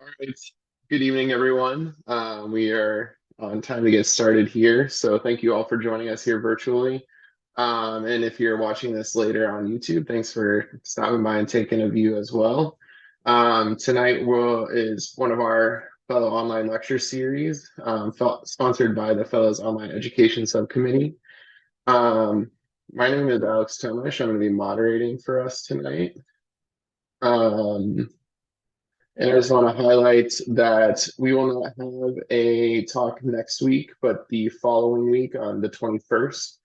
All right. Good evening, everyone. We are on time to get started here. So thank you all for joining us here virtually. And if you're watching this later on YouTube, thanks for stopping by and taking a view as well. Tonight is one of our fellow online lecture series, sponsored by the Fellows Online Education Subcommittee. Um, my name is Alex Tomesch. I'm going to be moderating for us tonight. Um, And I just want to highlight that we will not have a talk next week, but the following week on the 21st,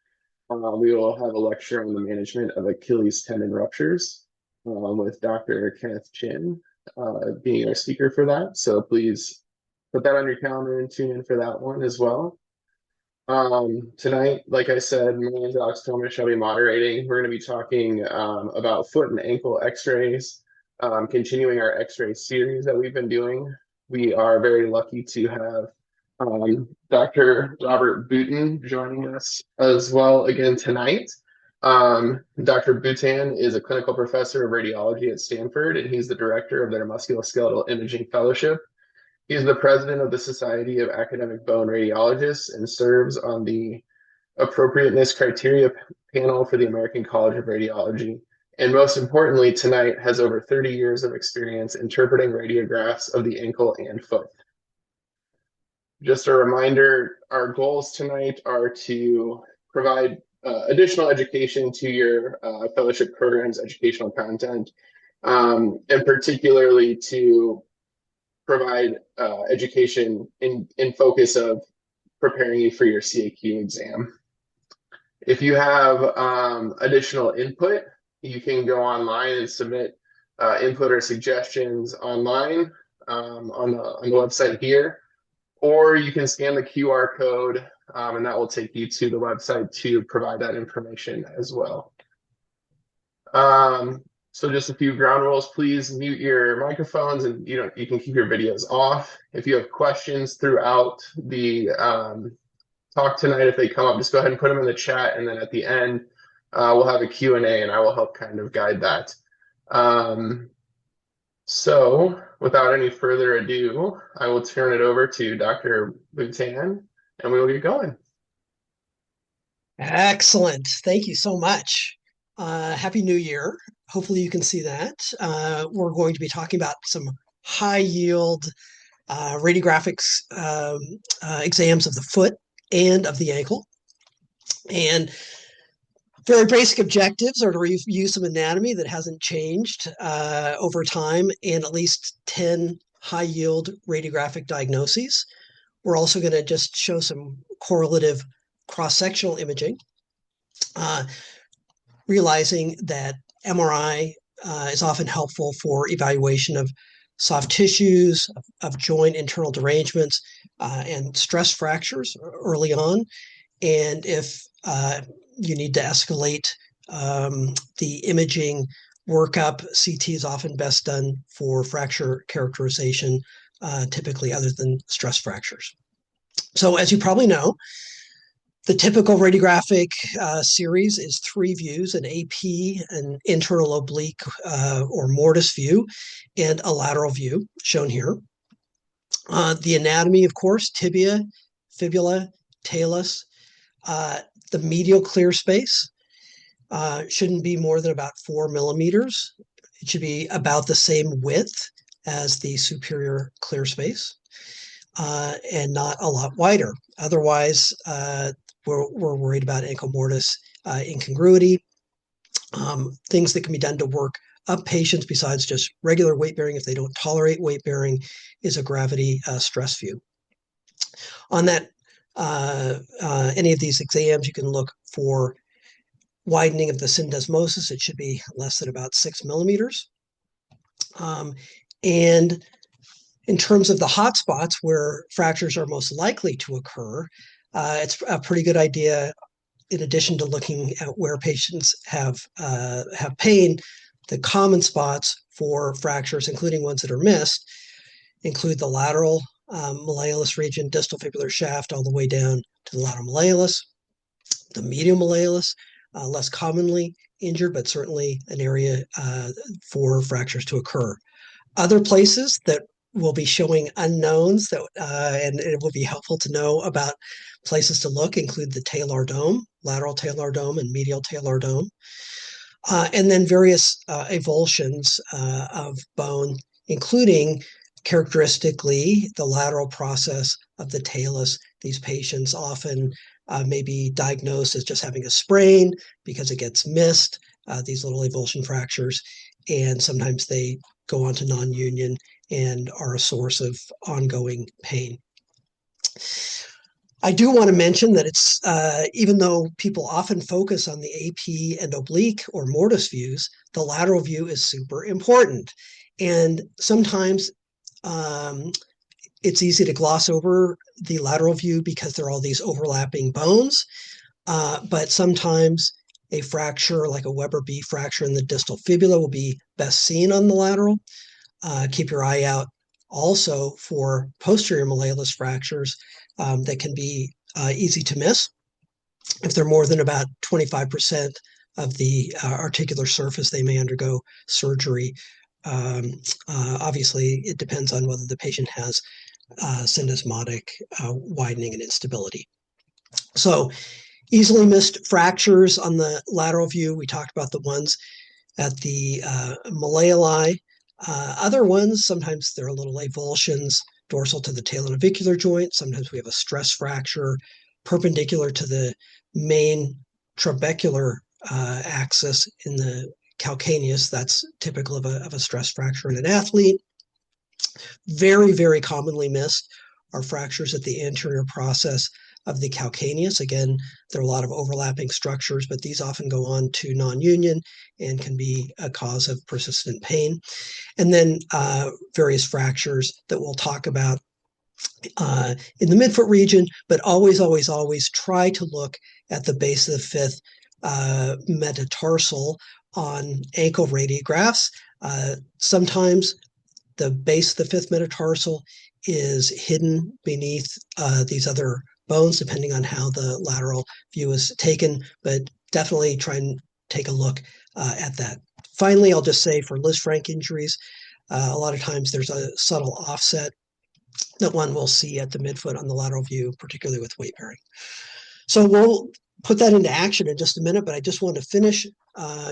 we will have a lecture on the management of Achilles tendon ruptures with Dr. Kenneth Chin being our speaker for that. So please put that on your calendar and tune in for that one as well. Tonight, like I said, my name is Alex Tomesch. I'll be moderating. We're going to be talking about foot and ankle x-rays, continuing our x-ray series that we've been doing. We are very lucky to have Dr. Robert Boutin joining us as well again tonight. Dr. Boutin is a clinical professor of radiology at Stanford, and he's the director of their musculoskeletal imaging fellowship. He is the president of the Society of Academic Bone Radiologists and serves on the appropriateness criteria panel for the American College of Radiology. And most importantly, tonight has over 30 years of experience interpreting radiographs of the ankle and foot. Just a reminder, our goals tonight are to provide additional education to your fellowship program's educational content, and particularly to provide education in focus of preparing you for your CAQ exam. If you have additional input, you can go online and submit input or suggestions online on the website here, or you can scan the QR code and that will take you to the website to provide that information as well. So just a few ground rules. Please mute your microphones and you can keep your videos off. If you have questions throughout the talk tonight, if they come up, just go ahead and put them in the chat. And then at the end, we'll have a Q&A and I will help kind of guide that. So without any further ado, I will turn it over to Dr. Boutin and we will get going. Excellent. Thank you so much. Happy New Year. Hopefully you can see that. We're going to be talking about some high yield radiographics exams of the foot and of the ankle. And very basic objectives are to review some anatomy that hasn't changed over time and at least 10 high yield radiographic diagnoses. We're also going to just show some correlative cross-sectional imaging, realizing that MRI is often helpful for evaluation of soft tissues, of joint internal derangements, and stress fractures early on. And if you need to escalate the imaging workup, CT is often best done for fracture characterization, typically other than stress fractures. So as you probably know, the typical radiographic series is 3 views, an AP, an internal oblique or mortise view, and a lateral view shown here. The anatomy, of course, tibia, fibula, talus. The medial clear space shouldn't be more than about 4 millimeters. It should be about the same width as the superior clear space and not a lot wider. Otherwise, we're worried about ankle mortise incongruity, things that can be done to work up patients besides just regular weight bearing if they don't tolerate weight bearing is a gravity stress view. On that, any of these exams, you can look for widening of the syndesmosis. It should be less than about 6 millimeters. And in terms of the hot spots where fractures are most likely to occur, it's a pretty good idea, in addition to looking at where patients have pain, the common spots for fractures, including ones that are missed, include the lateral malleolus region, distal fibular shaft, all the way down to the lateral malleolus, the medial malleolus, less commonly injured, but certainly an area for fractures to occur. Other places that will be showing unknowns that, and it will be helpful to know about places to look, include the talar dome, lateral talar dome, and medial talar dome. And then various avulsions of bone, including characteristically the lateral process of the talus. These patients often may be diagnosed as just having a sprain because it gets missed, these little avulsion fractures, and sometimes they go on to non-union and are a source of ongoing pain. I do want to mention that it's, even though people often focus on the AP and oblique or mortise views, the lateral view is super important. And sometimes it's easy to gloss over the lateral view because there are all these overlapping bones. But sometimes a fracture like a Weber B fracture in the distal fibula will be best seen on the lateral. Keep your eye out also for posterior malleolus fractures that can be easy to miss. If they're more than about 25% of the articular surface, they may undergo surgery. Obviously, it depends on whether the patient has syndesmotic widening and instability. So easily missed fractures on the lateral view. We talked about the ones at the malleoli. Other ones, sometimes there are little avulsions dorsal to the talonavicular joint. Sometimes we have a stress fracture perpendicular to the main trabecular axis in the calcaneus. That's typical of a stress fracture in an athlete. Very, very commonly missed are fractures at the anterior process of the calcaneus. Again, there are a lot of overlapping structures, but these often go on to non-union and can be a cause of persistent pain. And then various fractures that we'll talk about in the midfoot region, but always, always, always try to look at the base of the fifth metatarsal on ankle radiographs. Sometimes the base of the fifth metatarsal is hidden beneath these other bones, depending on how the lateral view is taken, but definitely try and take a look at that. Finally, I'll just say for Lisfranc injuries, a lot of times there's a subtle offset that one will see at the midfoot on the lateral view, particularly with weight bearing. So we'll put that into action in just a minute, but I just want to finish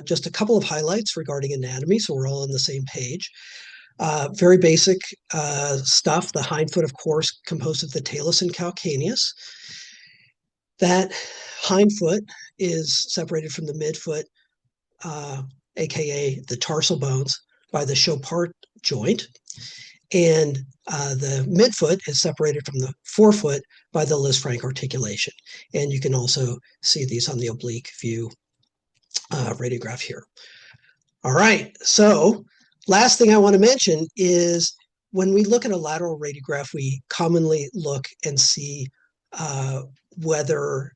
just a couple of highlights regarding anatomy so we're all on the same page. Very basic stuff. The hindfoot, of course, composed of the talus and calcaneus. That hindfoot is separated from the midfoot, aka the tarsal bones, by the Chopart joint. And the midfoot is separated from the forefoot by the Lisfranc articulation. And you can also see these on the oblique view radiograph here. All right, so last thing I want to mention is when we look at a lateral radiograph, we commonly look and see whether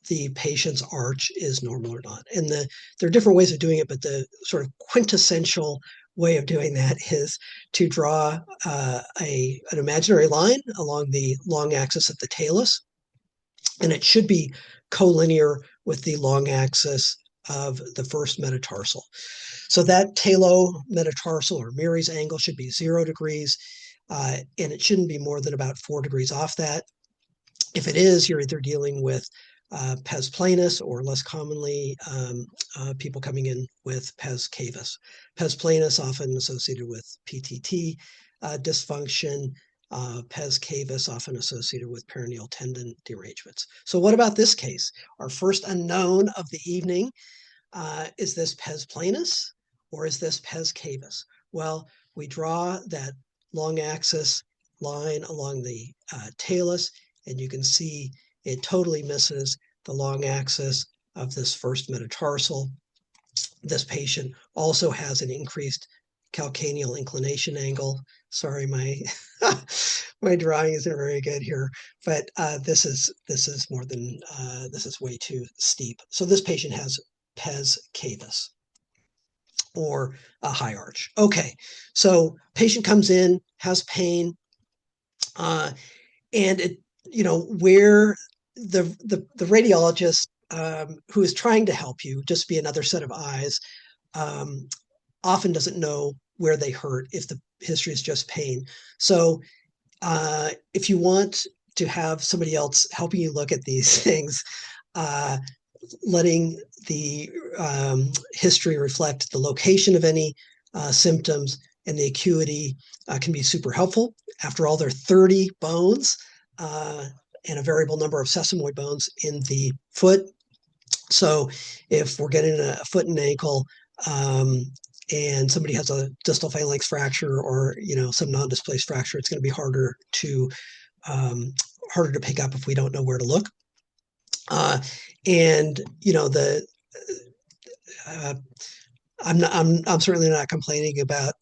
the patient's arch is normal or not. And there are different ways of doing it, but the sort of quintessential way of doing that is to draw an imaginary line along the long axis of the talus, and it should be collinear with the long axis of the first metatarsal. So that talo-metatarsal or Meary's angle should be 0 degrees, and it shouldn't be more than about 4 degrees off that. If it is, you're either dealing with pes planus, or less commonly, people coming in with pes cavus. Pes planus often associated with PTT dysfunction, pes cavus often associated with peroneal tendon derangements. So what about this case? Our first unknown of the evening, is this pes planus or is this pes cavus? Well, we draw that long axis line along the talus, and you can see it totally misses the long axis of this first metatarsal. This patient also has an increased calcaneal inclination angle. Sorry, my my drawing isn't very good here, but this is more than this is way too steep. So this patient has pes cavus, or a high arch. Okay, so patient comes in, has pain, and it, where the radiologist who is trying to help you, just be another set of eyes, often doesn't know where they hurt if the history is just pain. So if you want to have somebody else helping you look at these things, letting the history reflect the location of any symptoms and the acuity can be super helpful. After all, there are 30 bones and a variable number of sesamoid bones in the foot. So if we're getting a foot and ankle and somebody has a distal phalanx fracture or some non-displaced fracture, it's going to be harder to pick up if we don't know where to look. And I'm certainly not complaining about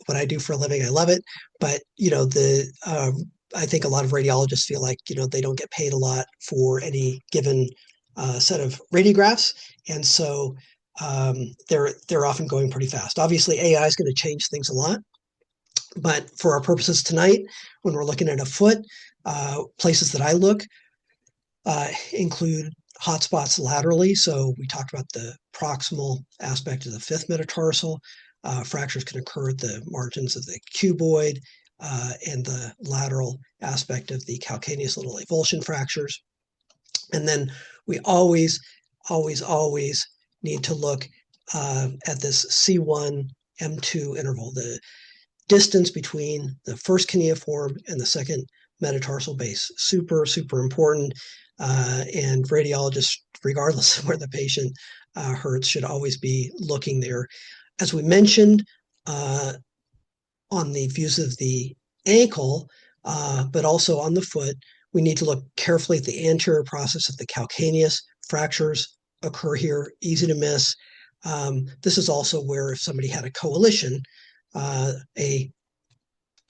what I do for a living. I love it, but I think a lot of radiologists feel like they don't get paid a lot for any given set of radiographs, and so they're often going pretty fast. Obviously, AI is going to change things a lot, but for our purposes tonight, when we're looking at a foot, places that I look include hotspots laterally. So we talked about the proximal aspect of the fifth metatarsal. Fractures can occur at the margins of the cuboid and the lateral aspect of the calcaneus little avulsion fractures. And then we always need to look at this C1 M2 interval, the distance between the first cuneiform and the second metatarsal base. Super important. And radiologists, regardless of where the patient hurts, should always be looking there. As we mentioned on the views of the ankle, but also on the foot, we need to look carefully at the anterior process of the calcaneus. Fractures occur here, easy to miss. This is also where if somebody had a coalition, a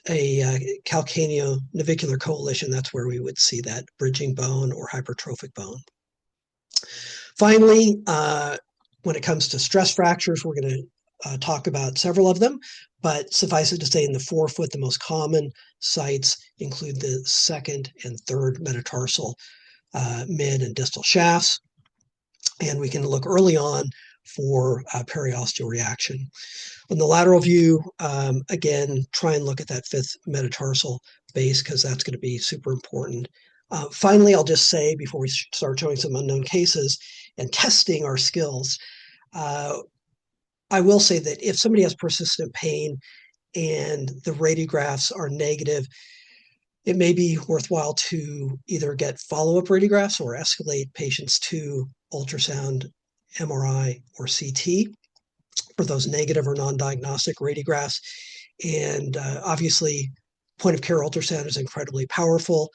calcaneo-navicular coalition, that's where we would see that bridging bone or hypertrophic bone. Finally, when it comes to stress fractures, we're going to talk about several of them, but suffice it to say in the forefoot, the most common sites include the second and third metatarsal mid and distal shafts, and we can look early on for periosteal reaction. On the lateral view, again, try and look at that fifth metatarsal base because that's going to be super important. Finally, I'll just say before we start showing some unknown cases and testing our skills, I will say that if somebody has persistent pain and the radiographs are negative, it may be worthwhile to either get follow-up radiographs or escalate patients to ultrasound, MRI, or CT for those negative or non-diagnostic radiographs. And obviously, point-of-care ultrasound is incredibly powerful.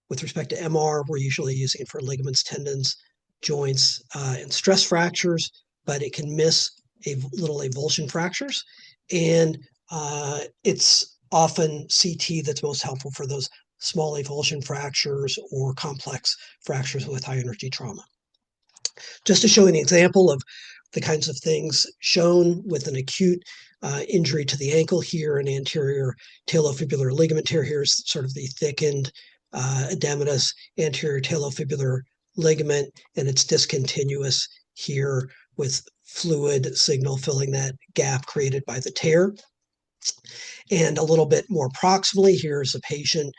With respect to MR, we're usually using it for ligaments, tendons, joints, and stress fractures, but it can miss little avulsion fractures. And it's often CT that's most helpful for those small avulsion fractures or complex fractures with high energy trauma. Just to show an example of the kinds of things shown with an acute injury to the ankle here, an anterior talofibular ligament tear. Here's sort of the thickened edematous anterior talofibular ligament, and it's discontinuous here with fluid signal filling that gap created by the tear. And a little bit more proximally, here's a patient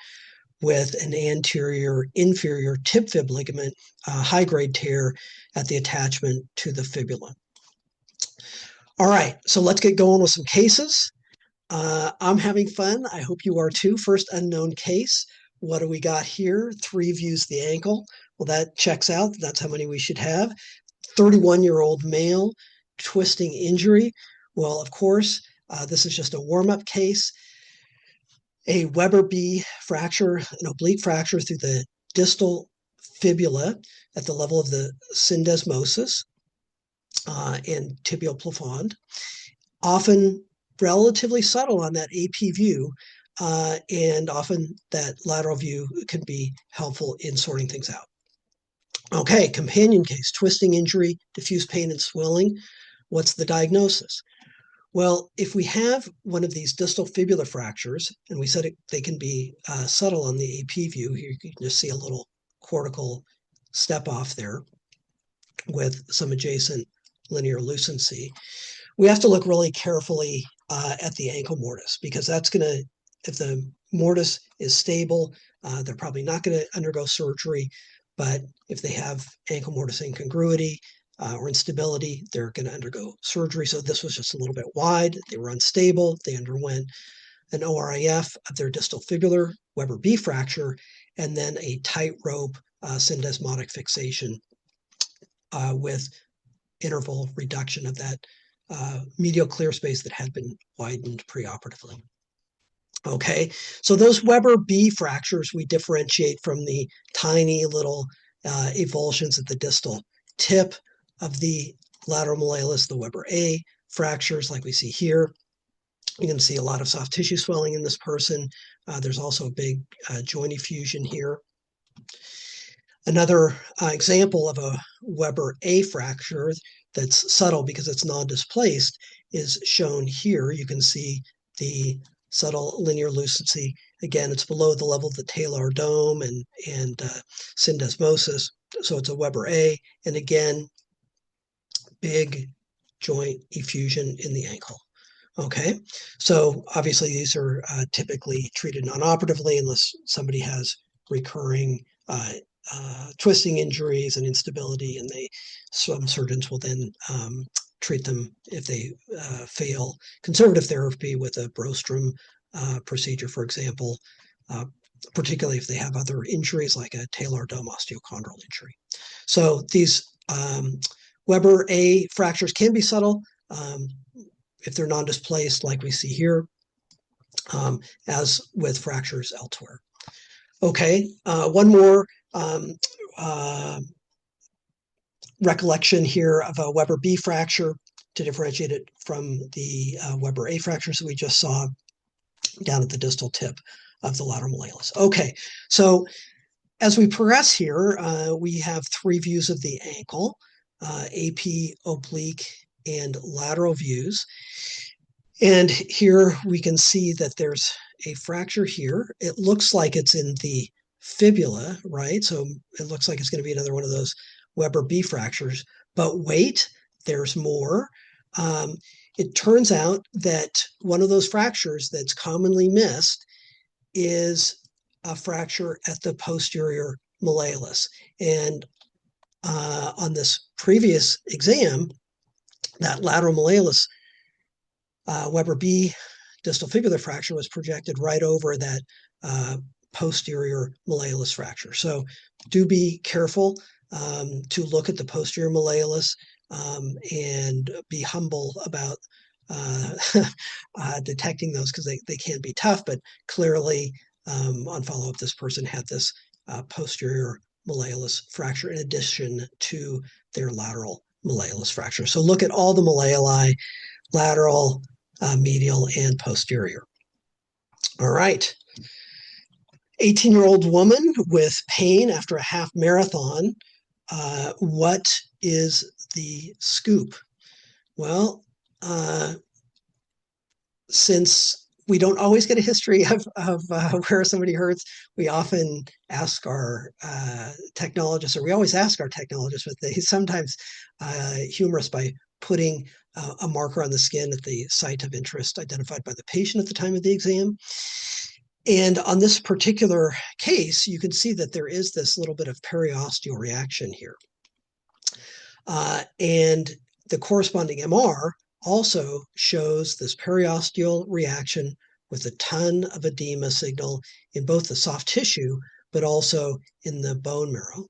with an anterior inferior tib fib ligament, high-grade tear at the attachment to the fibula. All right, so let's get going with some cases. I'm having fun. I hope you are too. First unknown case. What do we got here? 3 views the ankle. Well, that checks out. That's how many we should have. 31-year-old male, twisting injury. Well, of course, this is just a warm-up case. A Weber B fracture, an oblique fracture through the distal fibula at the level of the syndesmosis and tibial plafond. Often relatively subtle on that AP view, and often that lateral view can be helpful in sorting things out. Okay, companion case, twisting injury, diffuse pain and swelling. What's the diagnosis? Well, if we have one of these distal fibular fractures, and we said they can be subtle on the AP view, here you can just see a little cortical step off there with some adjacent linear lucency. we have to look really carefully at the ankle mortise, because that's going to, if the mortise is stable, they're probably not going to undergo surgery. But if they have ankle mortise incongruity or instability, they're going to undergo surgery. So this was just a little bit wide. They were unstable. They underwent an ORIF of their distal fibular Weber B fracture, and then a tightrope syndesmotic fixation with interval reduction of that medial clear space that had been widened preoperatively. Okay, so those Weber B fractures we differentiate from the tiny little avulsions at the distal tip of the lateral malleolus, the Weber A fractures like we see here. You can see a lot of soft tissue swelling in this person. There's also a big joint effusion here. Another example of a Weber A fracture that's subtle because it's non-displaced is shown here. You can see the subtle linear lucency. Again, it's below the level of the talar dome and syndesmosis. So it's a Weber A. And again, big joint effusion in the ankle. Okay, so obviously these are typically treated non-operatively unless somebody has recurring twisting injuries and instability, and some surgeons will then treat them if they fail conservative therapy with a Brostrom procedure, for example, particularly if they have other injuries like a talar dome osteochondral injury. So these Weber A fractures can be subtle if they're non-displaced, like we see here, as with fractures elsewhere. Okay, one more recollection here of a Weber B fracture to differentiate it from the Weber A fractures that we just saw down at the distal tip of the lateral malleolus. Okay, so as we progress here, we have three views of the ankle, AP, oblique, and lateral views. And here we can see that there's a fracture here. It looks like it's in the fibula, right? So it looks like it's going to be another one of those Weber B fractures. But wait, there's more. It turns out that one of those fractures that's commonly missed is a fracture at the posterior malleolus. And on this previous exam, that lateral malleolus Weber B distal fibular fracture was projected right over that posterior malleolus fracture. So do be careful to look at the posterior malleolus and be humble about detecting those, because they can be tough, but clearly on follow-up, this person had this posterior malleolus fracture in addition to their lateral malleolus fracture. So look at all the malleoli, lateral, medial, and posterior. All right. 18-year-old woman with pain after a half marathon. What is the scoop? Well, since we don't always get a history of where somebody hurts, we often ask our technologists, or we always ask our technologists, but they sometimes humor us by putting a marker on the skin at the site of interest identified by the patient at the time of the exam. And on this particular case, you can see that there is this little bit of periosteal reaction here. And the corresponding MR also shows this periosteal reaction with a ton of edema signal in both the soft tissue, but also in the bone marrow.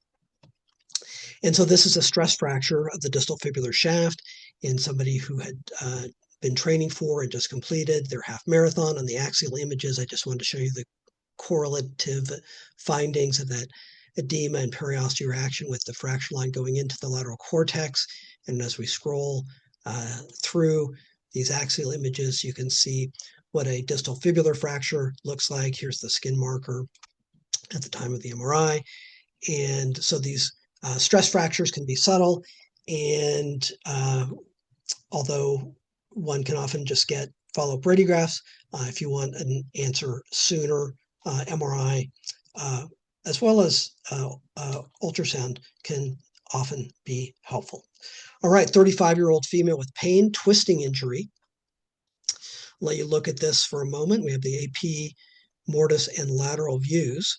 And so this is a stress fracture of the distal fibular shaft in somebody who had been training for and just completed their half marathon. On the axial images, I just wanted to show you the correlative findings of that edema and periosteal reaction with the fracture line going into the lateral cortex. And as we scroll through these axial images, you can see what a distal fibular fracture looks like. Here's the skin marker at the time of the MRI. And so these stress fractures can be subtle, and although one can often just get follow-up radiographs, if you want an answer sooner, MRI as well as ultrasound can often be helpful. All right, 35-year-old female with pain, twisting injury. I'll let you look at this for a moment. We have the AP, mortise, and lateral views.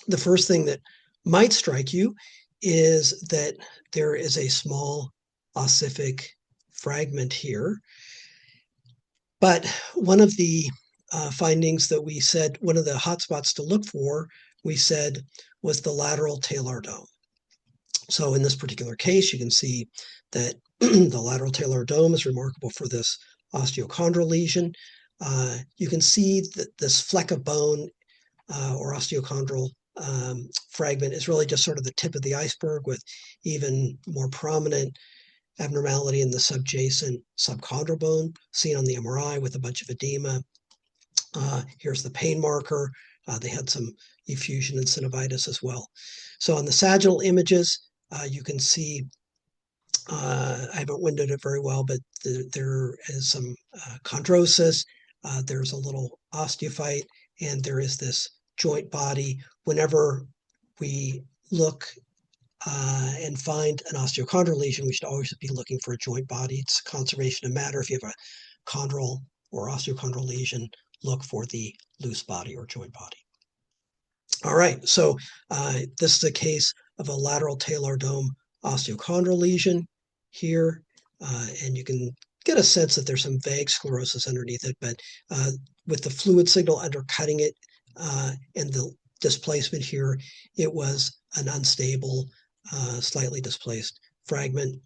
The first thing that might strike you is that there is a small ossific fragment here. But one of the findings that we said, one of the hotspots to look for, we said was the lateral talar dome. So in this particular case, you can see that the lateral talar dome is remarkable for this osteochondral lesion. You can see that this fleck of bone or osteochondral fragment is really just sort of the tip of the iceberg, with even more prominent abnormality in the subjacent subchondral bone seen on the MRI with a bunch of edema. Here's the pain marker. They had some effusion and synovitis as well. So on the sagittal images, you can see, I haven't windowed it very well, but there is some chondrosis. There's a little osteophyte, and there is this joint body. Whenever we look and find an osteochondral lesion, we should always be looking for a joint body. It's conservation of matter. If you have a chondral or osteochondral lesion, look for the loose body or joint body. All right, so this is a case of a lateral talar dome osteochondral lesion here, and you can get a sense that there's some vague sclerosis underneath it, but with the fluid signal undercutting it and the displacement here, it was an unstable, slightly displaced fragment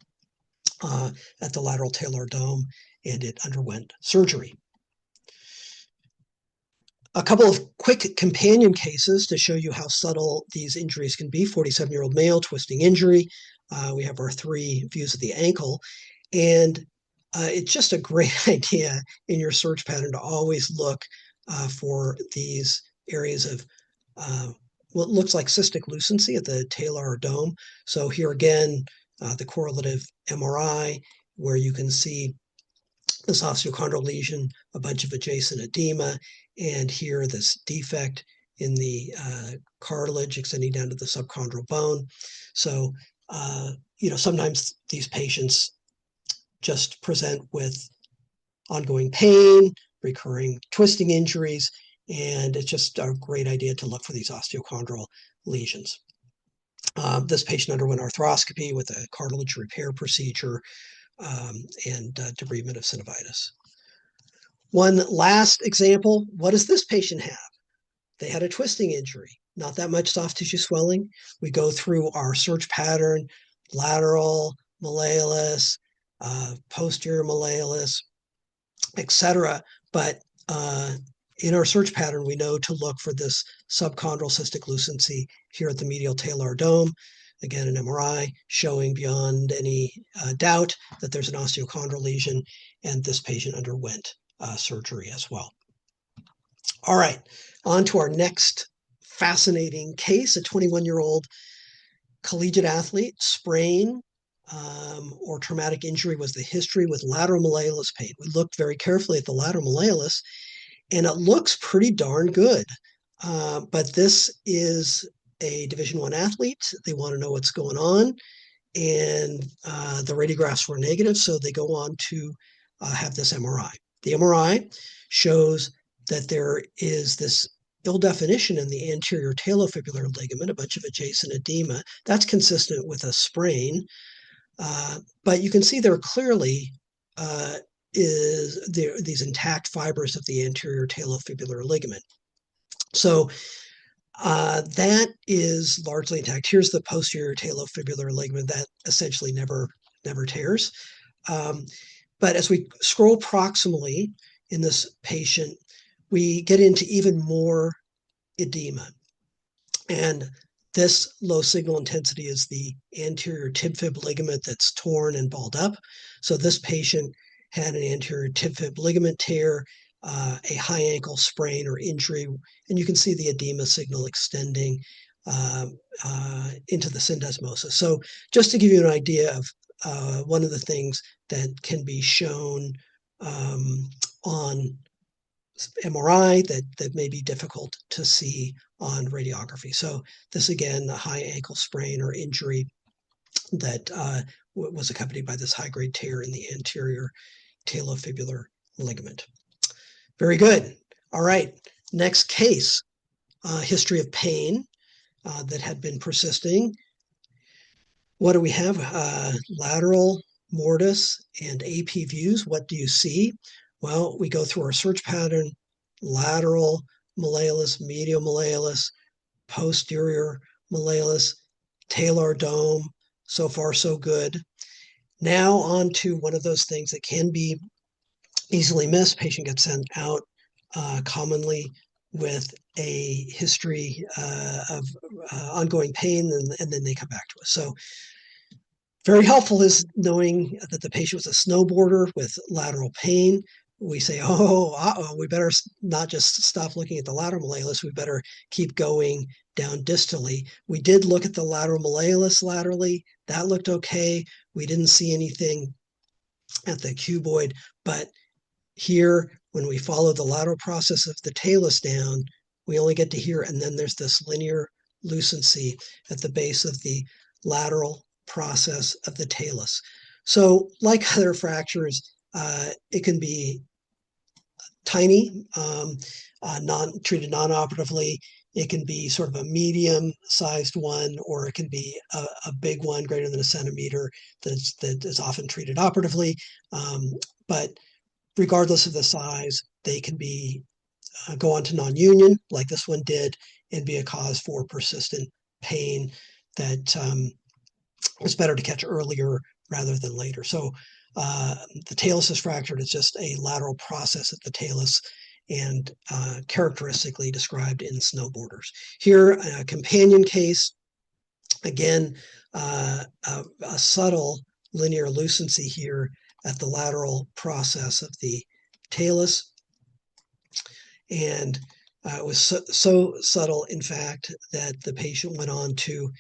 at the lateral talar dome, and it underwent surgery. A couple of quick companion cases to show you how subtle these injuries can be. 47-year-old male, twisting injury. We have our 3 views of the ankle. And it's just a great idea in your search pattern to always look for these areas of what looks like cystic lucency at the talar dome. So here again, the correlative MRI, where you can see this osteochondral lesion, a bunch of adjacent edema, and here this defect in the cartilage extending down to the subchondral bone. So, sometimes these patients just present with ongoing pain, recurring twisting injuries, and it's just a great idea to look for these osteochondral lesions. This patient underwent arthroscopy with a cartilage repair procedure and debridement of synovitis. One last example, what does this patient have? They had a twisting injury, not that much soft tissue swelling. We go through our search pattern, lateral, malleolus, posterior malleolus, etc. But in our search pattern, we know to look for this subchondral cystic lucency here at the medial talar dome. Again, an MRI showing beyond any doubt that there's an osteochondral lesion, and this patient underwent surgery as well. All right, on to our next fascinating case. A 21-year-old collegiate athlete, sprain or traumatic injury was the history with lateral malleolus pain. We looked very carefully at the lateral malleolus, and it looks pretty darn good. But this is a Division I athlete. They want to know what's going on, and the radiographs were negative, so they go on to have this MRI. The MRI shows that there is this ill definition in the anterior talofibular ligament, a bunch of adjacent edema. That's consistent with a sprain, but you can see there clearly these intact fibers of the anterior talofibular ligament. So that is largely intact. Here's the posterior talofibular ligament that essentially never tears. But as we scroll proximally in this patient, we get into even more edema. And this low signal intensity is the anterior tib-fib ligament that's torn and balled up. So this patient had an anterior tib-fib ligament tear, a high ankle sprain or injury, and you can see the edema signal extending into the syndesmosis. So just to give you an idea of one of the things that can be shown on MRI that may be difficult to see on radiography. So this again, a high ankle sprain or injury that was accompanied by this high-grade tear in the anterior talofibular ligament. Very good. All right, next case, history of pain that had been persisting. What do we have? Lateral mortise and AP views. What do you see? Well, we go through our search pattern: lateral malleolus, medial malleolus, posterior malleolus, talar dome. So far, so good. Now on to one of those things that can be easily missed. Patient gets sent out commonly with a history of ongoing pain, and then they come back to us. So very helpful is knowing that the patient was a snowboarder with lateral pain. We say, oh, we better not just stop looking at the lateral malleolus, we better keep going down distally. We did look at the lateral malleolus laterally. That looked okay. We didn't see anything at the cuboid, but here, when we follow the lateral process of the talus down, we only get to here, and then there's this linear lucency at the base of the lateral process of the talus. So like other fractures, it can be tiny, treated non-operatively. It can be sort of a medium-sized one, or it can be a big one greater than a centimeter that is often treated operatively. But regardless of the size, they can be go on to non-union, like this one did, and be a cause for persistent pain that it's better to catch earlier rather than later. So the talus is fractured. It's just a lateral process of the talus, and characteristically described in snowboarders. Here, a companion case, again, a subtle linear lucency here at the lateral process of the talus. And it was so subtle, in fact, that the patient went on to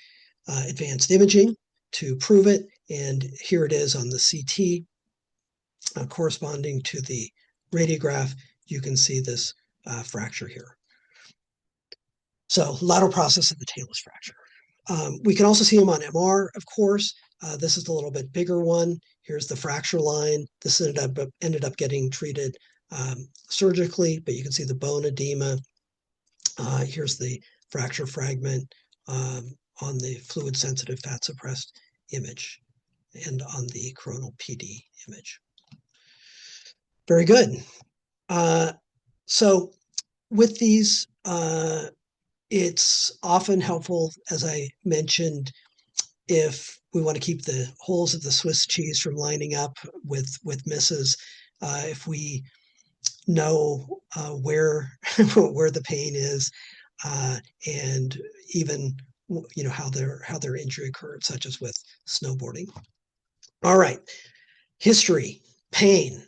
advanced imaging to prove it. And here it is on the CT corresponding to the radiograph. You can see this fracture here. So lateral process of the talus fracture. We can also see them on MR, of course. This is the little bit bigger one. Here's the fracture line. This ended up getting treated surgically, but you can see the bone edema. Here's the fracture fragment on the fluid-sensitive fat-suppressed image and on the coronal PD image. Very good. So with these, it's often helpful, as I mentioned, if we want to keep the holes of the Swiss cheese from lining up with misses, if we know where where the pain is, and even how their injury occurred, such as with snowboarding. All right, history, pain.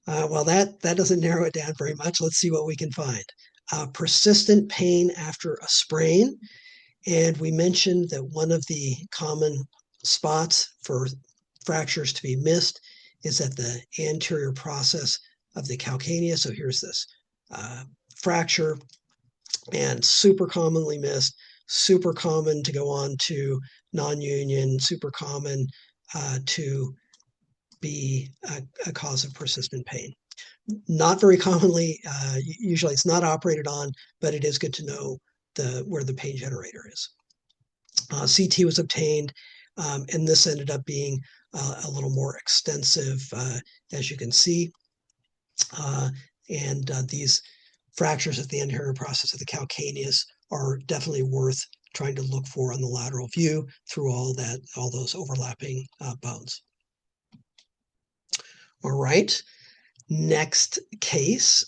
Well, that doesn't narrow it down very much. Let's see what we can find. Persistent pain after a sprain. And we mentioned that one of the common spots for fractures to be missed is at the anterior process of the calcaneus. So here's this fracture, and super commonly missed, super common to go on to non-union, super common to be a cause of persistent pain. Not very commonly, usually it's not operated on, but it is good to know where the pain generator is. CT was obtained, and this ended up being a little more extensive, as you can see. And these fractures at the anterior process of the calcaneus are definitely worth trying to look for on the lateral view through all those overlapping bones. All right, next case.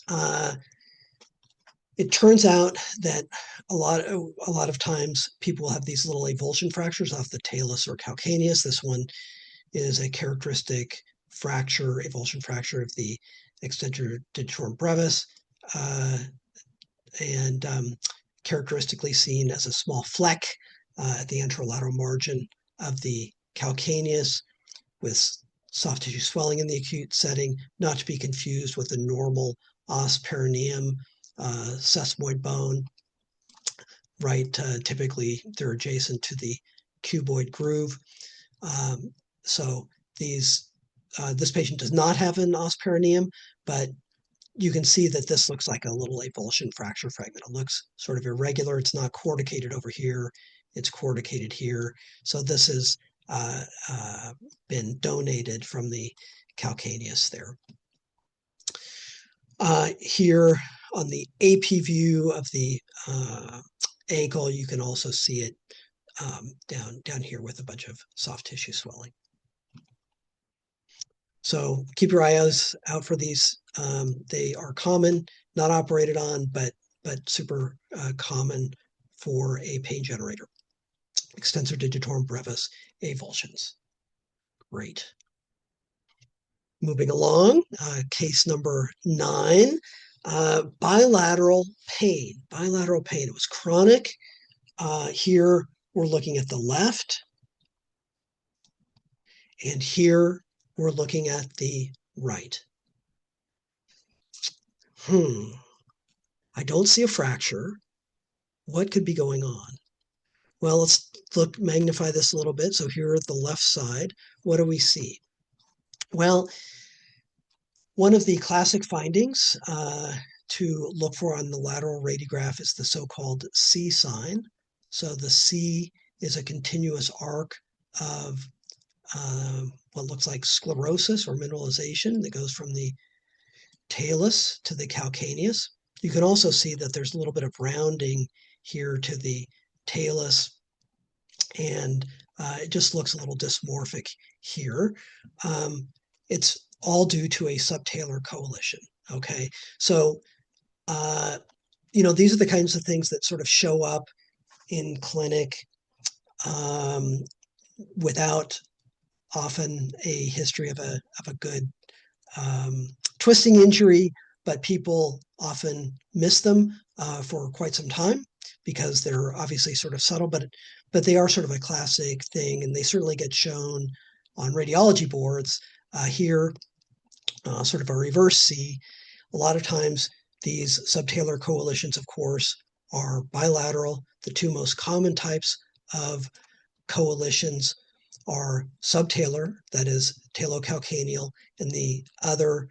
It turns out that a lot of times people have these little avulsion fractures off the talus or calcaneus. This one is a characteristic fracture, avulsion fracture of the extensor digitorum brevis, and characteristically seen as a small fleck at the anterolateral margin of the calcaneus with soft tissue swelling in the acute setting, not to be confused with the normal os perineum sesamoid bone, right? Typically, they're adjacent to the cuboid groove. So this patient does not have an os perineum, but you can see that this looks like a little avulsion fracture fragment. It looks sort of irregular. It's not corticated over here. It's corticated here. So this has been donated from the calcaneus there. Here on the AP view of the ankle, you can also see it down here with a bunch of soft tissue swelling. So keep your eyes out for these. They are common, not operated on, but super common for a pain generator. Extensor digitorum brevis avulsions. Great. Moving along, case number 9, bilateral pain. Bilateral pain. It was chronic. Here we're looking at the left, and here we're looking at the right. I don't see a fracture. What could be going on? Well, let's magnify this a little bit. So here at the left side, what do we see? Well, one of the classic findings to look for on the lateral radiograph is the so-called C sign. So the C is a continuous arc of what looks like sclerosis or mineralization that goes from the talus to the calcaneus. You can also see that there's a little bit of rounding here to the talus, and it just looks a little dysmorphic here. It's all due to a subtalar coalition. Okay, so these are the kinds of things that sort of show up in clinic without often a history of a good twisting injury, but people often miss them for quite some time because they're obviously sort of subtle, but they are sort of a classic thing, and they certainly get shown on radiology boards. Here, sort of a reverse C. A lot of times these subtalar coalitions, of course, are bilateral. The two most common types of coalitions are subtalar, that is talocalcaneal, and the other,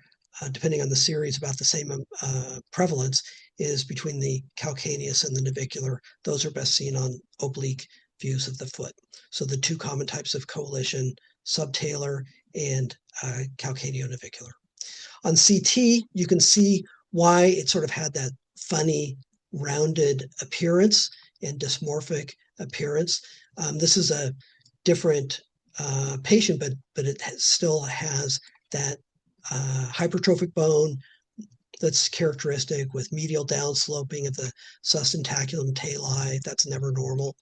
depending on the series, about the same prevalence, is between the calcaneus and the navicular. Those are best seen on oblique views of the foot. So the two common types of coalition, subtalar and calcaneonavicular. On CT, you can see why it sort of had that funny rounded appearance and dysmorphic appearance. This is a different patient, but it still has that hypertrophic bone that's characteristic with medial downsloping of the sustentaculum tali. That's never normal.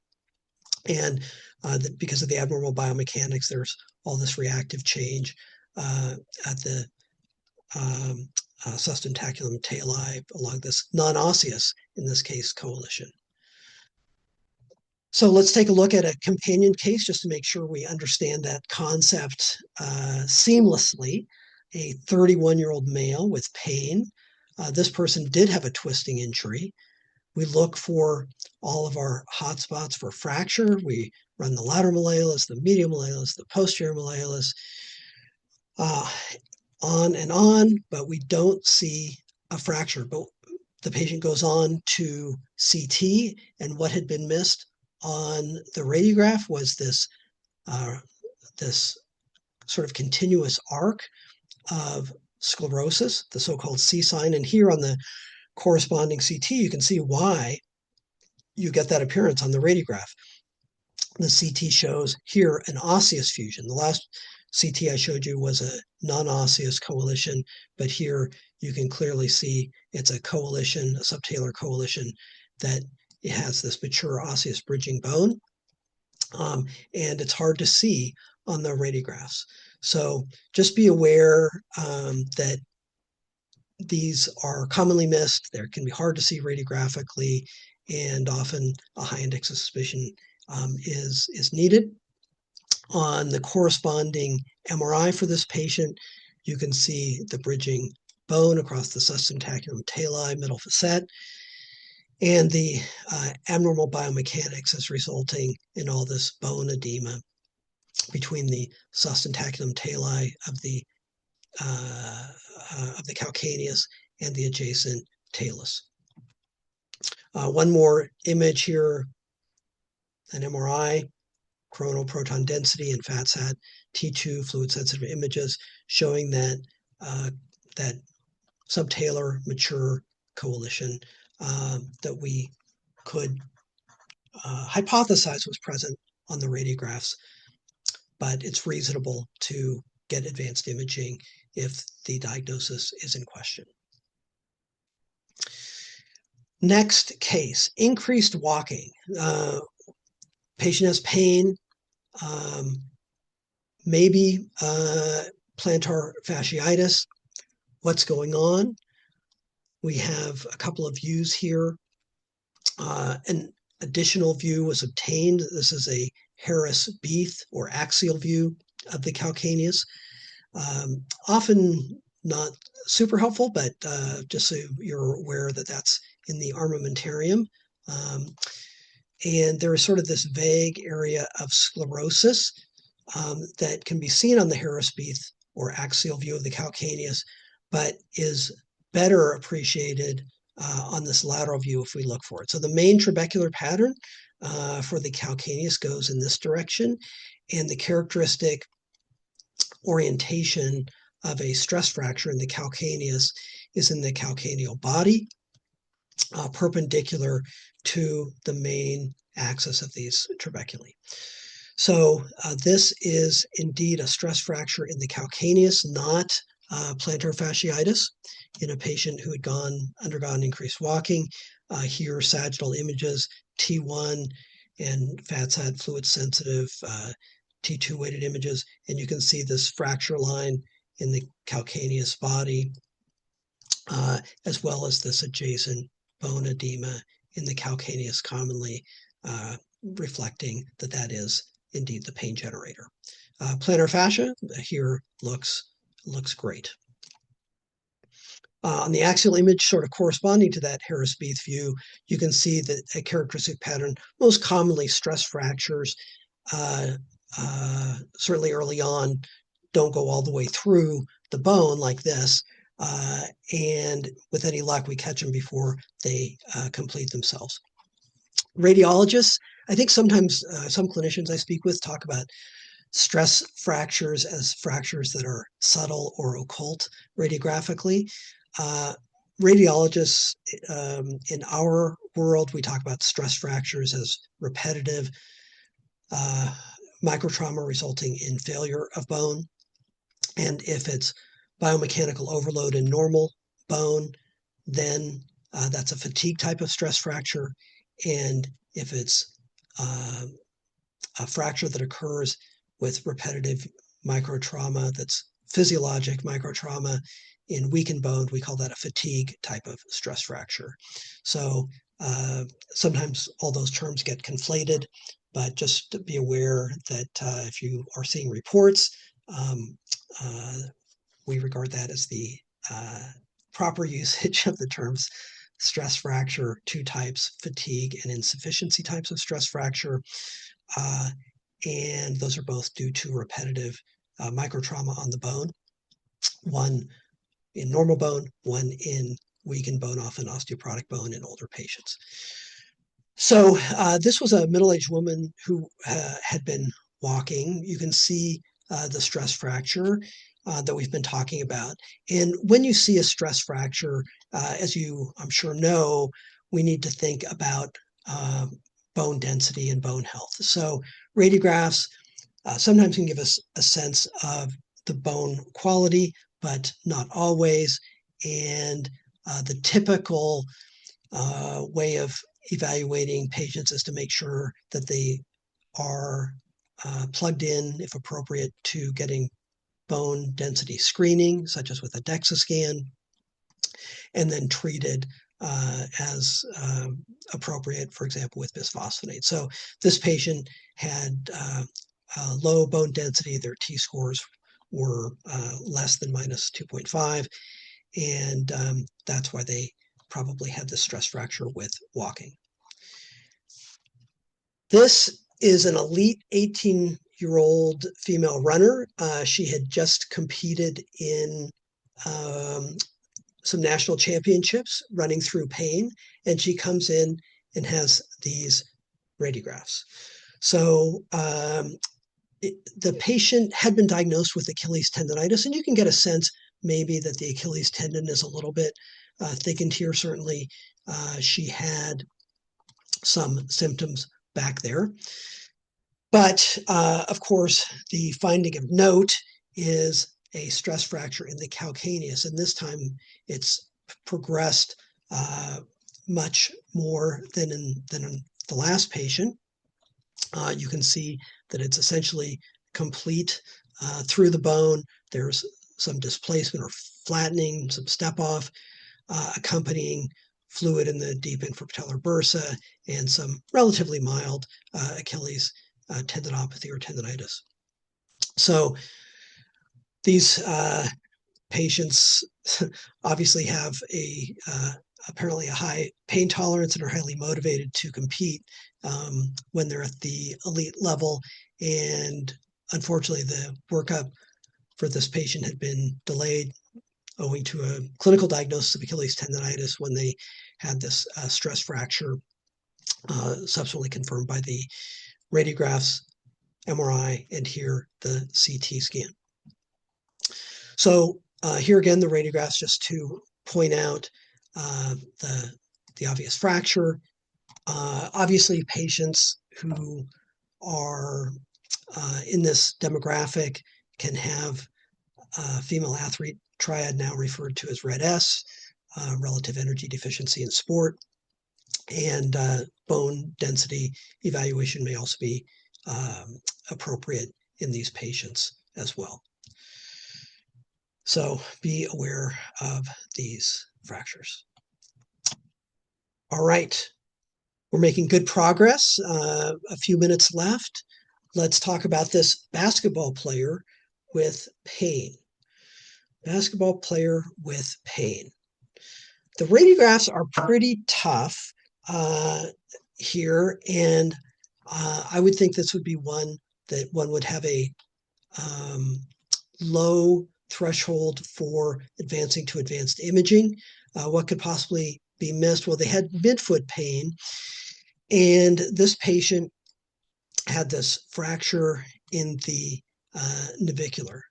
And because of the abnormal biomechanics, there's all this reactive change at the sustentaculum tali along this non-osseous, in this case, coalition. So let's take a look at a companion case just to make sure we understand that concept seamlessly. A 31-year-old male with pain. This person did have a twisting injury. We look for all of our hotspots for fracture. We run the lateral malleolus, the medial malleolus, the posterior malleolus, on and on, but we don't see a fracture. But the patient goes on to CT, and what had been missed on the radiograph was this sort of continuous arc of sclerosis, the so-called C sign. And here on the corresponding CT, you can see why you get that appearance on the radiograph. The CT shows here an osseous fusion. The last CT I showed you was a non-osseous coalition, but here you can clearly see it's a coalition, a subtalar coalition, that it has this mature osseous bridging bone, and it's hard to see on the radiographs. So just be aware that these are commonly missed. They can be hard to see radiographically, and often a high index of suspicion is needed. On the corresponding MRI for this patient, you can see the bridging bone across the sustentaculum tali, middle facet, and the abnormal biomechanics is resulting in all this bone edema. between the sustentaculum tali of the calcaneus and the adjacent talus. One more image here, an MRI, coronal proton density and FATSAT T2 fluid sensitive images showing that that subtalar mature coalition that we could hypothesize was present on the radiographs, but it's reasonable to get advanced imaging if the diagnosis is in question. Next case, increased walking. Patient has pain, maybe plantar fasciitis. What's going on? We have a couple of views here. An additional view was obtained. This is a Harris-Beath or axial view of the calcaneus. Often not super helpful, but just so you're aware that that's in the armamentarium. And there is sort of this vague area of sclerosis that can be seen on the Harris-Beath or axial view of the calcaneus, but is better appreciated on this lateral view if we look for it. So the main trabecular pattern for the calcaneus goes in this direction, and the characteristic orientation of a stress fracture in the calcaneus is in the calcaneal body, perpendicular to the main axis of these trabeculae. So this is indeed a stress fracture in the calcaneus, not plantar fasciitis in a patient who had undergone increased walking. Here, sagittal images, T1 and FATSAT fluid sensitive T2 weighted images, and you can see this fracture line in the calcaneus body, as well as this adjacent bone edema in the calcaneus, commonly reflecting that that is indeed the pain generator. Plantar fascia here looks great. On the axial image, sort of corresponding to that Harris-Beath view, you can see that a characteristic pattern, most commonly stress fractures, certainly early on, don't go all the way through the bone like this. And with any luck, we catch them before they complete themselves. Radiologists, I think sometimes some clinicians I speak with talk about stress fractures as fractures that are subtle or occult radiographically. Radiologists in our world, we talk about stress fractures as repetitive microtrauma resulting in failure of bone. And if it's biomechanical overload in normal bone, then that's a fatigue type of stress fracture. And if it's a fracture that occurs with repetitive microtrauma that's physiologic microtrauma in weakened bone, we call that a fatigue type of stress fracture. So sometimes all those terms get conflated, but just to be aware that if you are seeing reports, we regard that as the proper usage of the terms stress fracture, two types, fatigue and insufficiency types of stress fracture. And those are both due to repetitive microtrauma on the bone, one in normal bone, one in weakened bone, often osteoporotic bone in older patients. So this was a middle-aged woman who had been walking. You can see the stress fracture that we've been talking about. And when you see a stress fracture, as you, I'm sure, know, we need to think about bone density and bone health. So radiographs sometimes can give us a sense of the bone quality, but not always. And the typical way of evaluating patients is to make sure that they are plugged in, if appropriate, to getting bone density screening, such as with a DEXA scan, and then treated as appropriate, for example, with bisphosphonate. So this patient had low bone density. Their T-scores were less than minus 2.5, and that's why they probably had this stress fracture with walking. This is an elite 18 28-year-old female runner. She had just competed in some national championships running through pain, and she comes in and has these radiographs. So the patient had been diagnosed with Achilles tendonitis, and you can get a sense maybe that the Achilles tendon is a little bit thickened here. Certainly, she had some symptoms back there. But of course, the finding of note is a stress fracture in the calcaneus, and this time it's progressed much more than in the last patient. You can see that it's essentially complete through the bone. There's some displacement or flattening, some step off, accompanying fluid in the deep infrapatellar bursa, and some relatively mild Achilles tendinopathy or tendonitis. So these patients obviously have apparently a high pain tolerance and are highly motivated to compete when they're at the elite level. And unfortunately, the workup for this patient had been delayed owing to a clinical diagnosis of Achilles tendonitis when they had this stress fracture, subsequently confirmed by the radiographs, MRI, and here the CT scan. So here again, the radiographs just to point out the obvious fracture. Obviously, patients who are in this demographic can have female athlete triad, now referred to as RED-S, relative energy deficiency in sport, and bone density evaluation may also be appropriate in these patients as well. So be aware of these fractures. All right, we're making good progress. A few minutes left. Let's talk about this basketball player with pain. Basketball player with pain. The radiographs are pretty tough here, and I would think this would be one that one would have a low threshold for advancing to advanced imaging. What could possibly be missed? Well, they had midfoot pain, and this patient had this fracture in the navicular.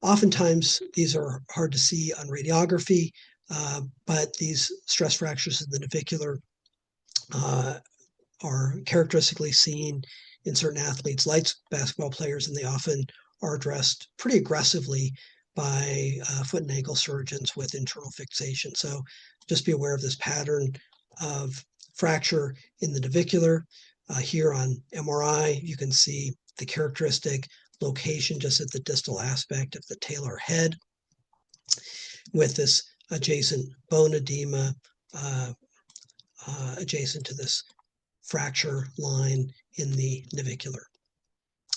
Oftentimes, these are hard to see on radiography, but these stress fractures in the navicular are characteristically seen in certain athletes, like basketball players, and they often are addressed pretty aggressively by foot and ankle surgeons with internal fixation. So just be aware of this pattern of fracture in the navicular. Here on MRI, you can see the characteristic location just at the distal aspect of the talar head with this adjacent bone edema adjacent to this fracture line in the navicular.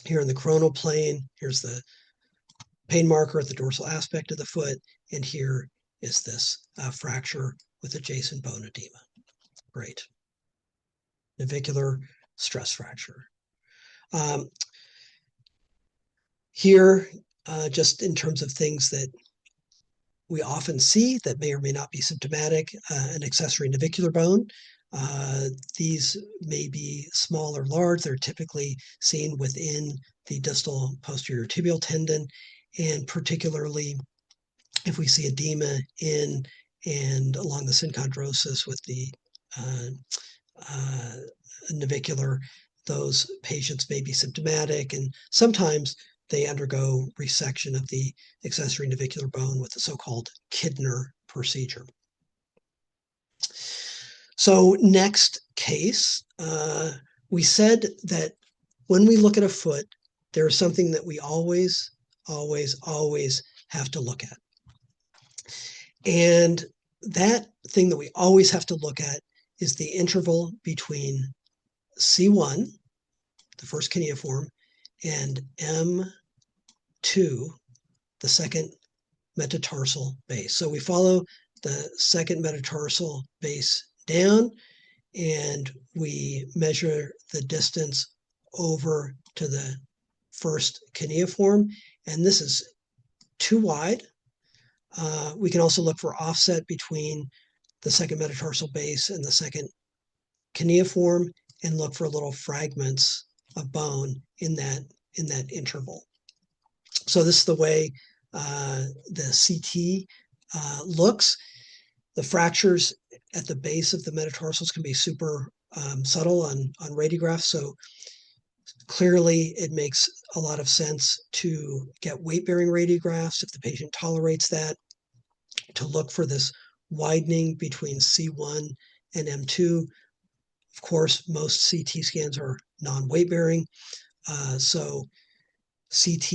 Here in the coronal plane, here's the pain marker at the dorsal aspect of the foot, and here is this fracture with adjacent bone edema. Great. Navicular stress fracture. Here, just in terms of things that we often see that may or may not be symptomatic, an accessory navicular bone. These may be small or large. They're typically seen within the distal posterior tibial tendon, and particularly if we see edema in and along the synchondrosis with the navicular, those patients may be symptomatic, and sometimes they undergo resection of the accessory navicular bone with the so-called Kidner procedure. So next case, we said that when we look at a foot, there is something that we always have to look at. And that thing that we always have to look at is the interval between C1, the first cuneiform, and M2, the second metatarsal base. So we follow the second metatarsal base down, and we measure the distance over to the first cuneiform, and this is too wide. We can also look for offset between the second metatarsal base and the second cuneiform, and look for little fragments of bone in that interval. So this is the way the CT looks. The fractures at the base of the metatarsals can be super subtle on radiographs. So clearly it makes a lot of sense to get weight-bearing radiographs if the patient tolerates that, to look for this widening between C1 and M2. Of course, most CT scans are non-weight bearing. So CT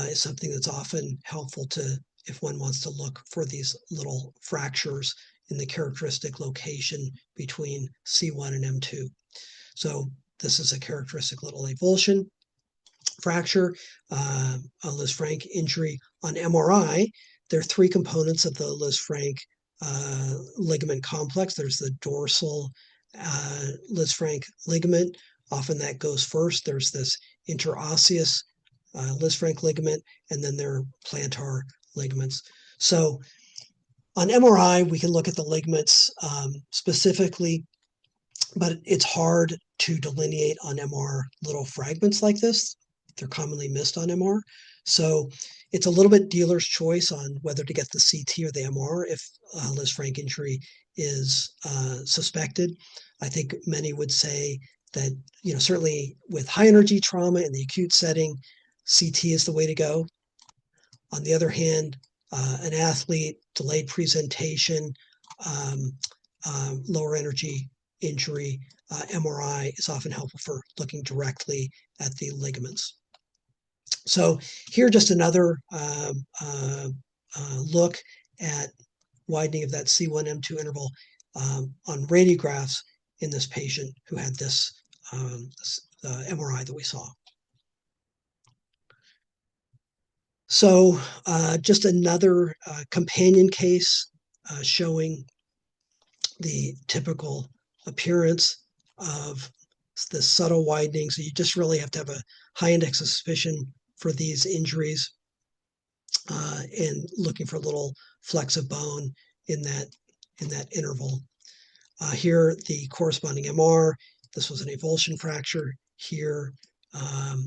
is something that's often helpful to, if one wants to look for these little fractures in the characteristic location between C1 and M2. So this is a characteristic little avulsion fracture, a Lisfranc injury. On MRI, there are three components of the Lisfranc ligament complex. There's the dorsal Lisfranc ligament. Often that goes first. There's this interosseous Lisfranc ligament, and then there are plantar ligaments. So on MRI, we can look at the ligaments specifically, but it's hard to delineate on MR little fragments like this. They're commonly missed on MR. So it's a little bit dealer's choice on whether to get the CT or the MR if Lisfranc injury is suspected. I think many would say that, certainly with high energy trauma in the acute setting, CT is the way to go. On the other hand, an athlete, delayed presentation, lower energy injury, MRI is often helpful for looking directly at the ligaments. So here, just another look at widening of that C1-M2 interval on radiographs in this patient who had this MRI that we saw. So just another companion case showing the typical appearance of the subtle widening. So you just really have to have a high index of suspicion for these injuries and looking for little flecks of bone in that interval. Here, the corresponding MR. This was an avulsion fracture here off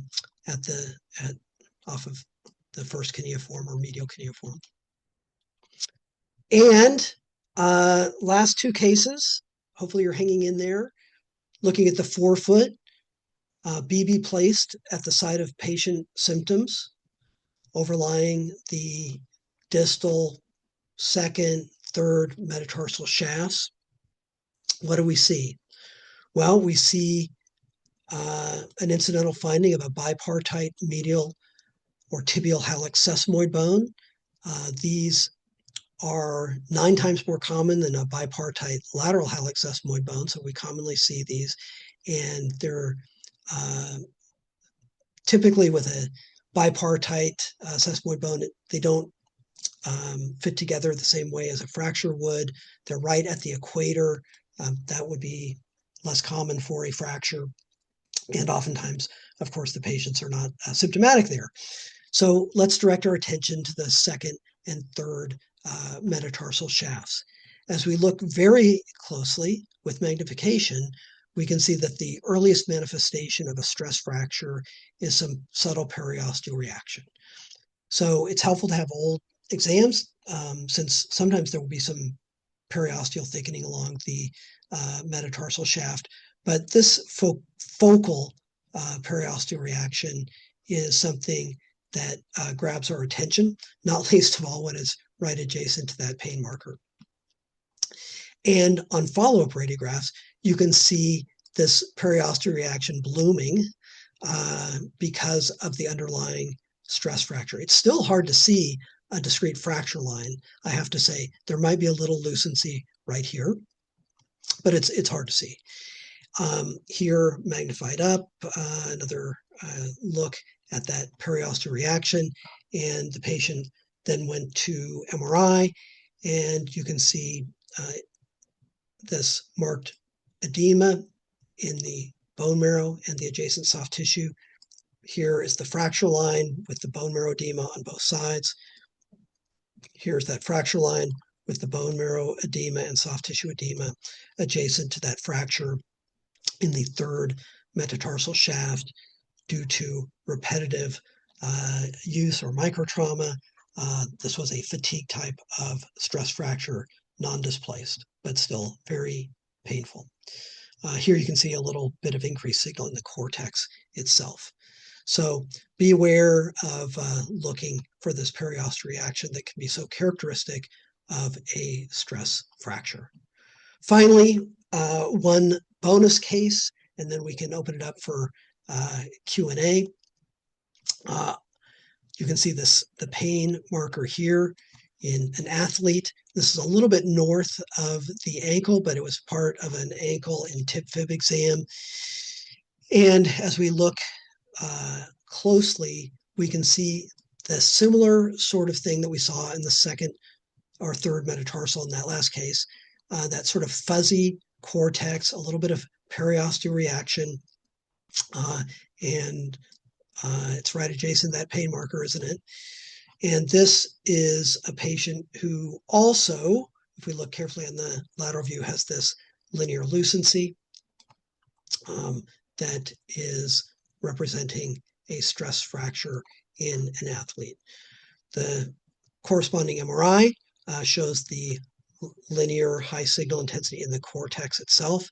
of the first cuneiform or medial cuneiform. And last two cases, hopefully you're hanging in there, looking at the forefoot, BB placed at the site of patient symptoms, overlying the distal second, third metatarsal shafts. What do we see? Well, we see an incidental finding of a bipartite medial or tibial hallux sesamoid bone. These are 9 times more common than a bipartite lateral hallux sesamoid bone, so we commonly see these, and they're typically with a bipartite sesamoid bone, they don't fit together the same way as a fracture would. They're right at the equator. That would be less common for a fracture, and oftentimes, of course, the patients are not symptomatic there. So let's direct our attention to the second and third metatarsal shafts. As we look very closely with magnification, we can see that the earliest manifestation of a stress fracture is some subtle periosteal reaction. So it's helpful to have old exams since sometimes there will be some periosteal thickening along the metatarsal shaft, but this focal periosteal reaction is something that grabs our attention, not least of all when it's right adjacent to that pain marker. And on follow-up radiographs, you can see this periosteal reaction blooming because of the underlying stress fracture. It's still hard to see a discrete fracture line, I have to say. There might be a little lucency right here, but it's hard to see. Here, magnified up, another look at that periosteal reaction, and the patient then went to MRI, and you can see this marked edema in the bone marrow and the adjacent soft tissue Here is the fracture line with the bone marrow edema on both sides. Here's that fracture line with the bone marrow edema and soft tissue edema adjacent to that fracture in the third metatarsal shaft due to repetitive use or microtrauma. This was a fatigue type of stress fracture, non-displaced, but still very painful. Here you can see a little bit of increased signal in the cortex itself. So be aware of looking for this periosteal reaction that can be so characteristic of a stress fracture. Finally, one bonus case, and then we can open it up for Q&A. You can see the pain marker here in an athlete. This is a little bit north of the ankle, but it was part of an ankle and tib fib exam. And as we look closely, we can see the similar sort of thing that we saw in the second or third metatarsal in that last case, that sort of fuzzy cortex, a little bit of periosteal reaction, and it's right adjacent to that pain marker, isn't it? And this is a patient who also, if we look carefully on the lateral view, has this linear lucency that is representing a stress fracture in an athlete. The corresponding MRI shows the linear high signal intensity in the cortex itself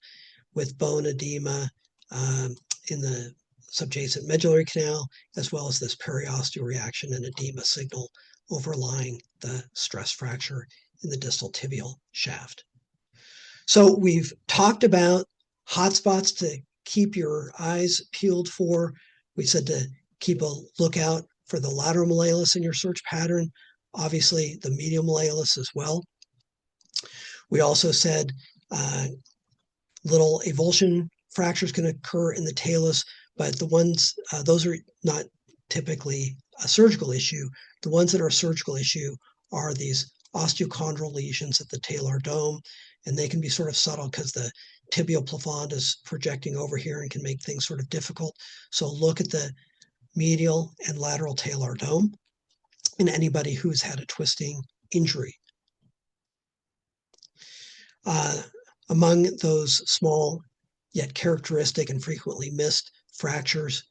with bone edema in the subjacent medullary canal, as well as this periosteal reaction and edema signal overlying the stress fracture in the distal tibial shaft. So we've talked about hotspots to keep your eyes peeled for. We said to keep a lookout for the lateral malleolus in your search pattern, obviously the medial malleolus as well. We also said little avulsion fractures can occur in the talus, but the ones, those are not typically a surgical issue. The ones that are a surgical issue are these osteochondral lesions at the talar dome, and they can be sort of subtle because the tibial plafond is projecting over here and can make things sort of difficult. So look at the medial and lateral talar dome in anybody who's had a twisting injury. Among those small yet characteristic and frequently missed fractures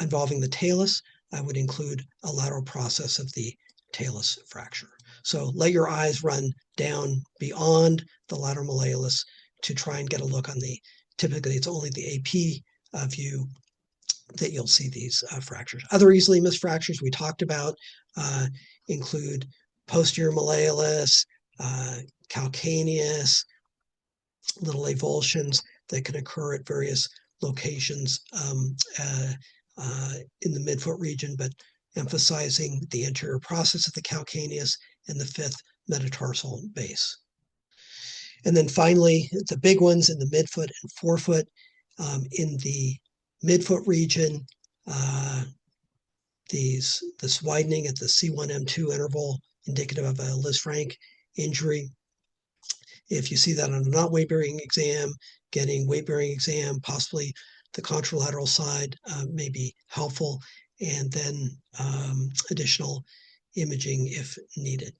involving the talus, I would include a lateral process of the talus fracture. So let your eyes run down beyond the lateral malleolus to try and get a look on the, typically it's only the AP view that you'll see these fractures. Other easily missed fractures we talked about include posterior malleolus, calcaneus, little avulsions that can occur at various locations in the midfoot region, but emphasizing the anterior process of the calcaneus and the fifth metatarsal base. And then finally, the big ones in the midfoot and forefoot. In the midfoot region, this widening at the C1-M2 interval, indicative of a Lisfranc injury. If you see that on a not weight-bearing exam, getting weight-bearing exam, possibly the contralateral side may be helpful, and then additional imaging if needed.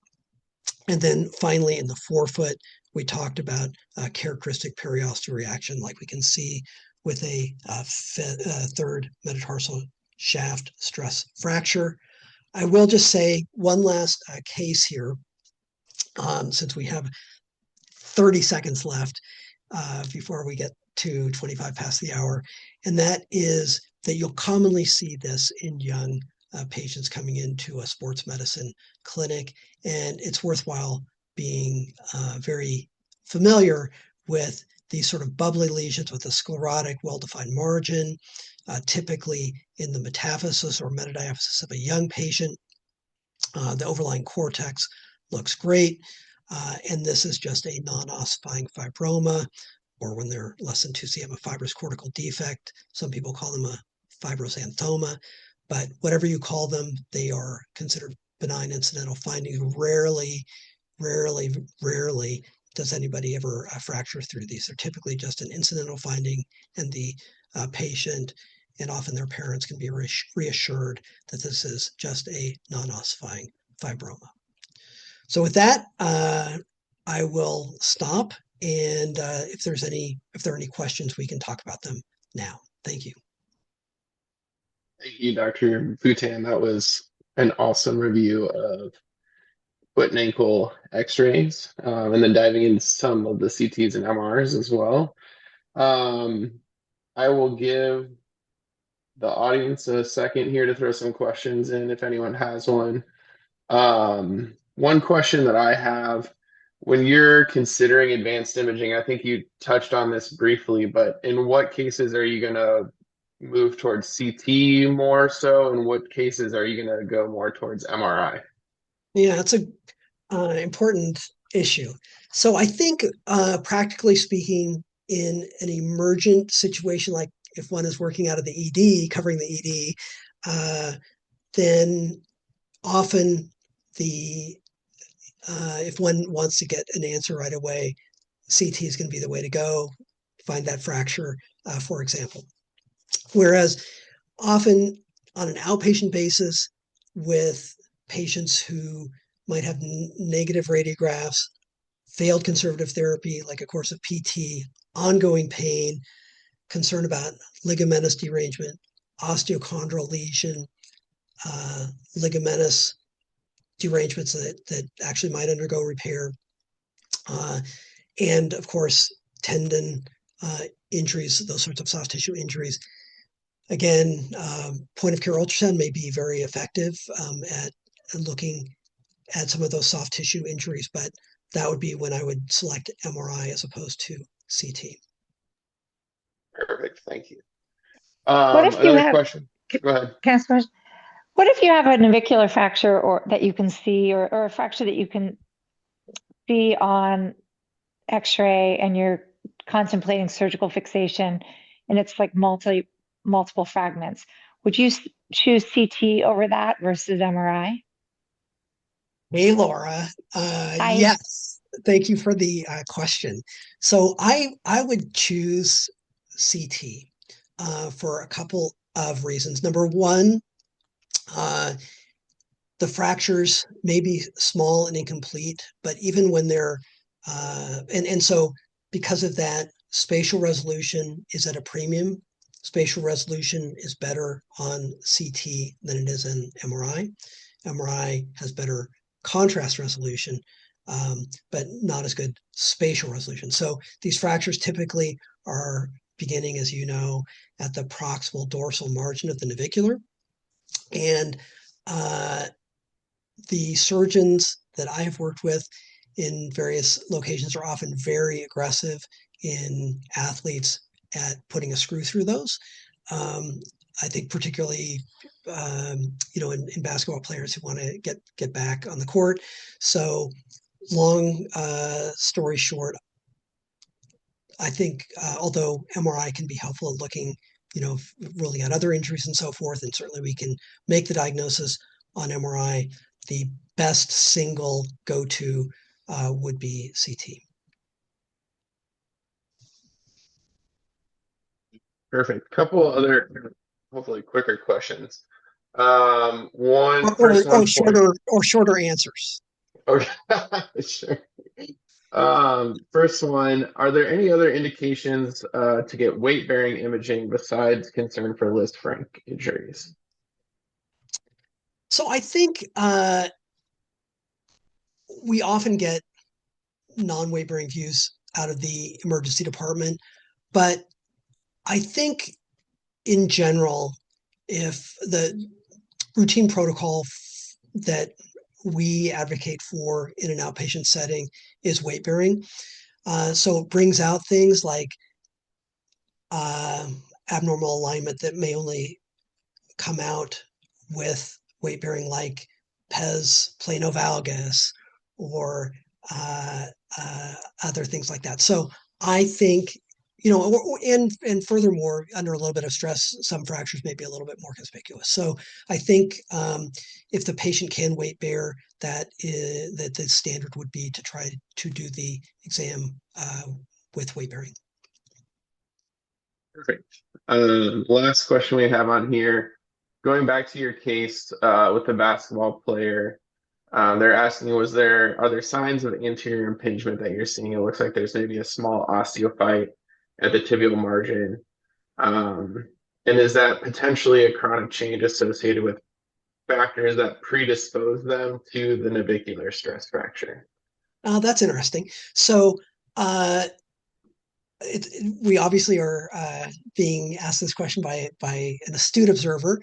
And then finally, in the forefoot, we talked about characteristic periosteal reaction, like we can see with a third metatarsal shaft stress fracture. I will just say one last case here, since we have 30 seconds left before we get to 25 past the hour, and that is that you'll commonly see this in young patients coming into a sports medicine clinic, and it's worthwhile being very familiar with these sort of bubbly lesions with a sclerotic, well-defined margin, typically in the metaphysis or metadiaphysis of a young patient. The overlying cortex looks great, and this is just a non-ossifying fibroma, or when they're less than 2 cm, a fibrous cortical defect. Some people call them a fibroxanthoma, but whatever you call them, they are considered benign incidental findings. Rarely does anybody ever fracture through these. They're typically just an incidental finding, and the patient and often their parents can be reassured that this is just a non-ossifying fibroma. So with that, I will stop. And if there are any questions, we can talk about them now. Thank you. Thank you, Dr. Boutin. That was an awesome review of foot and ankle x-rays, and then diving into some of the CTs and MRs as well. I will give the audience a second here to throw some questions in if anyone has one. One question that I have, when you're considering advanced imaging, I think you touched on this briefly, but in what cases are you going to move towards CT more so? In what cases are you going to go more towards MRI? Yeah, it's a important issue. So I think, practically speaking, in an emergent situation, like if one is working out of the ED, covering the ED, then often if one wants to get an answer right away, CT is going to be the way to go, find that fracture, for example. Whereas often on an outpatient basis with patients who might have negative radiographs, failed conservative therapy, like a course of PT, ongoing pain, concern about ligamentous derangement, osteochondral lesion, ligamentous derangements that actually might undergo repair, and of course, tendon injuries, those sorts of soft tissue injuries. Again, point of care ultrasound may be very effective at looking at some of those soft tissue injuries, but that would be when I would select MRI as opposed to CT. Perfect. Thank you. What if you Another have, question. Go ahead. can I ask a question? What if you have a navicular fracture or that you can see or a fracture that you can see on X-ray and you're contemplating surgical fixation and it's like multiple fragments? Would you choose CT over that versus MRI? Hey, Laura. Hi. Yes, thank you for the question. So I would choose CT for a couple of reasons. Number one, the fractures may be small and incomplete, but even when they're and so because of that, spatial resolution is at a premium. Spatial resolution is better on CT than it is in MRI. MRI has better contrast resolution, but not as good spatial resolution. So these fractures typically are beginning, as you know, at the proximal dorsal margin of the navicular. And the surgeons that I have worked with in various locations are often very aggressive in athletes at putting a screw through those. I think particularly, in basketball players who want to get back on the court. So long story short, I think although MRI can be helpful at looking, ruling out other injuries and so forth, and certainly we can make the diagnosis on MRI, the best single go-to would be CT. Perfect. Couple other, hopefully quicker questions. Or, First one for shorter answers. okay, sure. First one, are there any other indications to get weight-bearing imaging besides concern for Lisfranc injuries? So I think we often get non-weight bearing views out of the emergency department, but I think in general, if the routine protocol that we advocate for in an outpatient setting is weight bearing, so it brings out things like abnormal alignment that may only come out with weight bearing, like pes planovalgus or other things like that. So I think, and furthermore, under a little bit of stress, some fractures may be a little bit more conspicuous. So I think if the patient can weight bear, that the standard would be to try to do the exam with weight bearing. Perfect. Last question we have on here, going back to your case with the basketball player, they're asking, are there signs of anterior impingement that you're seeing? It looks like there's maybe a small osteophyte at the tibial margin. Um, and is that potentially a chronic change associated with factors that predispose them to the navicular stress fracture? That's interesting. So we obviously are being asked this question by an astute observer.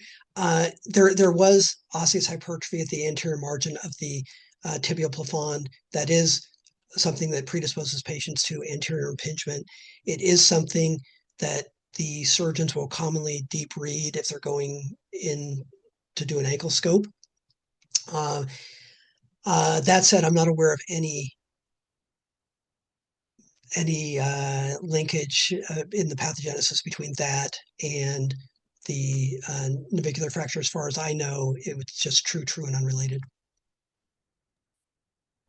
There was osseous hypertrophy at the anterior margin of the tibial plafond. That is something that predisposes patients to anterior impingement. It is something that the surgeons will commonly deep read if they're going in to do an ankle scope. That said, I'm not aware of any linkage in the pathogenesis between that and the navicular fracture. As far as I know, it was just true and unrelated.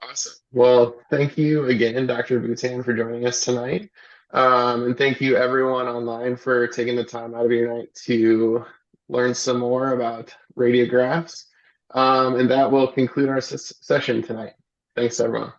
Awesome. Well, thank you again, Dr. Boutin, for joining us tonight. And thank you everyone online for taking the time out of your night to learn some more about radiographs. And that will conclude our session tonight. Thanks, everyone.